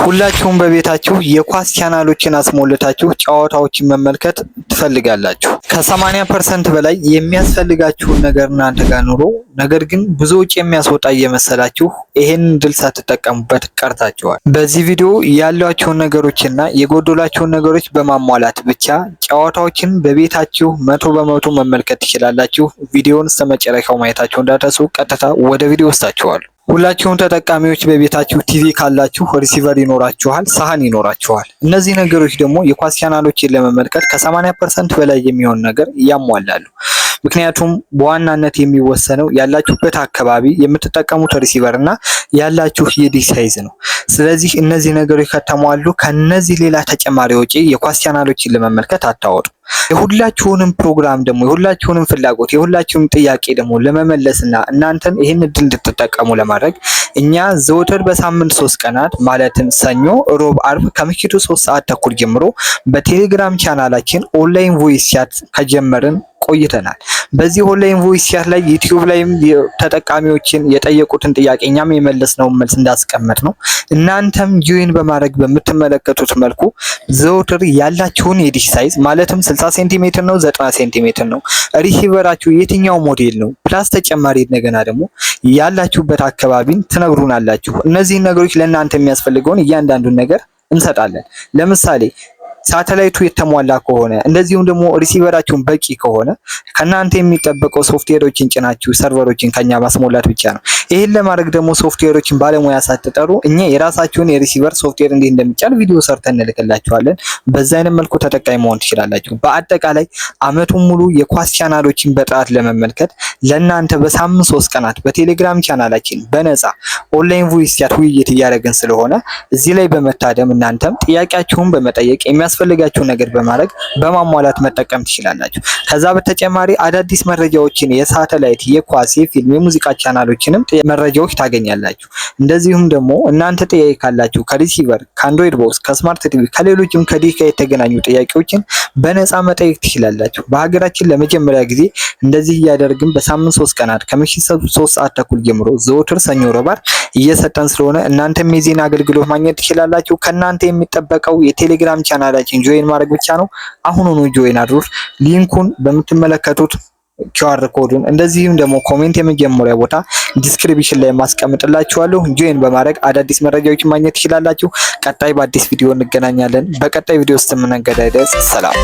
ሁላችሁም በቤታችሁ የኳስ ቻናሎችን አስሞልታችሁ ጨዋታዎችን መመልከት ትፈልጋላችሁ። ከ80% በላይ የሚያስፈልጋችሁን ነገር እናንተ ጋር ኑሮ ነገር ግን ብዙ ወጪ የሚያስወጣ እየመሰላችሁ ይሄን ድል ሳትጠቀሙበት ቀርታችኋል። በዚህ ቪዲዮ ያሏችሁን ነገሮችና የጎደላችሁን ነገሮች በማሟላት ብቻ ጨዋታዎችን በቤታችሁ 100% መመልከት ትችላላችሁ። ቪዲዮውን እስከመጨረሻው ማየታችሁ እንዳትረሱ። ቀጥታ ወደ ቪዲዮ ወስዳችኋለሁ። ሁላችሁም ተጠቃሚዎች በቤታችሁ ቲቪ ካላችሁ ሪሲቨር ይኖራችኋል፣ ሳህን ይኖራችኋል። እነዚህ ነገሮች ደግሞ የኳስ ቻናሎችን ለመመልከት ከ80% በላይ የሚሆን ነገር ያሟላሉ። ምክንያቱም በዋናነት የሚወሰነው ያላችሁበት አካባቢ የምትጠቀሙት ሪሲቨር እና ያላችሁ የዲሽ ሳይዝ ነው። ስለዚህ እነዚህ ነገሮች ከተሟሉ ከነዚህ ሌላ ተጨማሪ ወጪ የኳስ ቻናሎችን ለመመልከት አታወጡ። የሁላችሁንም ፕሮግራም ደግሞ የሁላችሁንም ፍላጎት የሁላችሁንም ጥያቄ ደግሞ ለመመለስና እናንተም ይህን እድል እንድትጠቀሙ ለማድረግ እኛ ዘወትር በሳምንት 3 ቀናት ማለትም ሰኞ፣ ሮብ፣ አርብ ከምሽቱ 3 ሰዓት ተኩል ጀምሮ በቴሌግራም ቻናላችን ኦንላይን ቮይስ ቻት ከጀመርን ቆይተናል። በዚህ ኦንላይን ቮይስ ቻት ላይ ዩቲዩብ ላይም ተጠቃሚዎችን የጠየቁትን ጥያቄ እኛም የመለስነው መልስ እንዳስቀመጥ ነው እናንተም ጆይን በማድረግ በምትመለከቱት መልኩ ዘወትር ያላችሁን የዲሽ ሳይዝ ማለትም 60 ሴንቲሜትር ነው 90 ሴንቲሜትር ነው ሪሲቨራችሁ የትኛው ሞዴል ነው ፕላስ ተጨማሪ እንደገና ደግሞ ያላችሁበት አካባቢን ትነግሩናላችሁ። እነዚህ ነገሮች ለእናንተ የሚያስፈልገውን እያንዳንዱን ነገር እንሰጣለን። ለምሳሌ ሳተላይቱ የተሟላ ከሆነ እንደዚሁም ደግሞ ሪሲቨራችሁን በቂ ከሆነ ከናንተ የሚጠበቀው ሶፍትዌሮችን ጭናችሁ ሰርቨሮችን ከኛ ማስሞላት ብቻ ነው። ይሄን ለማድረግ ደግሞ ሶፍትዌሮችን ባለሙያ ሳትጠሩ እኛ የራሳችሁን የሪሲቨር ሶፍትዌር እንዴት እንደሚጫን ቪዲዮ ሰርተን እንልክላችኋለን። በዛ አይነት መልኩ ተጠቃሚ መሆን ትችላላችሁ። በአጠቃላይ አመቱን ሙሉ የኳስ ቻናሎችን በጥራት ለመመልከት ለናንተ በሳምንት 3 ቀናት በቴሌግራም ቻናላችን በነፃ ኦንላይን ቮይስ ቻት ውይይት እያደረግን ስለሆነ እዚህ ላይ በመታደም እናንተም ጥያቄያችሁን በመጠየቅ የሚያስፈልጋችሁ ነገር በማድረግ በማሟላት መጠቀም ትችላላችሁ። ከዛ በተጨማሪ አዳዲስ መረጃዎችን የሳተላይት፣ የኳስ፣ የፊልም፣ የሙዚቃ ቻናሎችንም መረጃዎች ታገኛላችሁ። እንደዚሁም ደግሞ እናንተ ጥያቄ ካላችሁ ከሪሲቨር፣ ከአንድሮይድ ቦክስ፣ ከስማርት ቲቪ፣ ከሌሎችም ከዲሽ ጋር የተገናኙ ጥያቄዎችን በነፃ መጠየቅ ትችላላችሁ። በሀገራችን ለመጀመሪያ ጊዜ እንደዚህ እያደረግን በሳምንት 3 ቀናት ከምሽት 3 ሰዓት ተኩል ጀምሮ ዘወትር ሰኞ፣ ረቡዕ እየሰጠን ስለሆነ እናንተም የዜና አገልግሎት ማግኘት ትችላላችሁ። ከናንተ የሚጠበቀው የቴሌግራም ቻናላችን ጆይን ማድረግ ብቻ ነው። አሁኑኑ ጆይን አድርጉ። ሊንኩን በምትመለከቱት QR ኮዱን እንደዚህም ደግሞ ኮሜንት የመጀመሪያ ቦታ ዲስክሪፕሽን ላይ ማስቀምጥላችኋለሁ። ጆይን በማድረግ አዳዲስ መረጃዎችን ማግኘት ትችላላችሁ። ቀጣይ በአዲስ ቪዲዮ እንገናኛለን። በቀጣይ ቪዲዮ ውስጥ የምንገናኝ ድረስ ሰላም።